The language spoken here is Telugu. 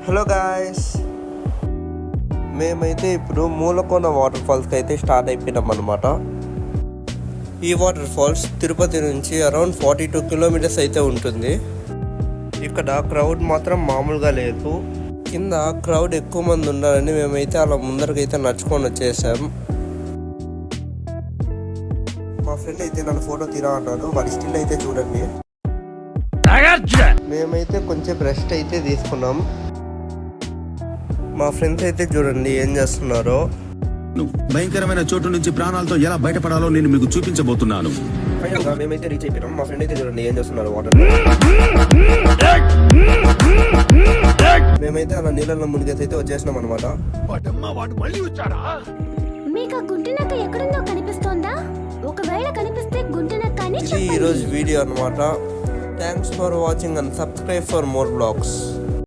హలో గాయస్, మేమైతే ఇప్పుడు మూలకోన వాటర్ ఫాల్స్కి అయితే స్టార్ట్ అయిపోయినాం అనమాట. ఈ వాటర్ ఫాల్స్ తిరుపతి నుంచి అరౌండ్ 42 కిలోమీటర్స్ అయితే ఉంటుంది. ఇక్కడ క్రౌడ్ మాత్రం మామూలుగా లేదు. కింద క్రౌడ్ ఎక్కువ మంది ఉండాలని మేమైతే అలా ముందరకైతే నడుచుకొని వచ్చేసాం. మా ఫ్రెండ్ అయితే నన్ను ఫోటో తీరా అన్నాడు. వాడి స్టిల్ అయితే చూడండి. మేమైతే కొంచెం రెస్ట్ అయితే తీసుకున్నాం. మా ఫ్రెండ్స్ అయితే చూడండి ఏం చేస్తున్నారో. భయంకరమైన చోటు నుంచి ప్రాణాలతో ఎలా బయటపడాలో నేను మీకు చూపించబోతున్నాను. మేమైతే రీచ్ అయిపోయినాం. మా ఫ్రెండ్ అయితే చూడండి ఏం చేస్తున్నారు వాటర్. మేమైతే అలా నీళ్ళలో మునిగైతే వచ్చేసినాం అనమాట. మీకు ఆ గుంటనక్క ఎక్కడుందో కనిపిస్తోందా? ఒకవేళ కనిపిస్తే గుంటనక్క అని ఇది ఈరోజు వీడియో అనమాట. Thanks for watching and subscribe for more blogs.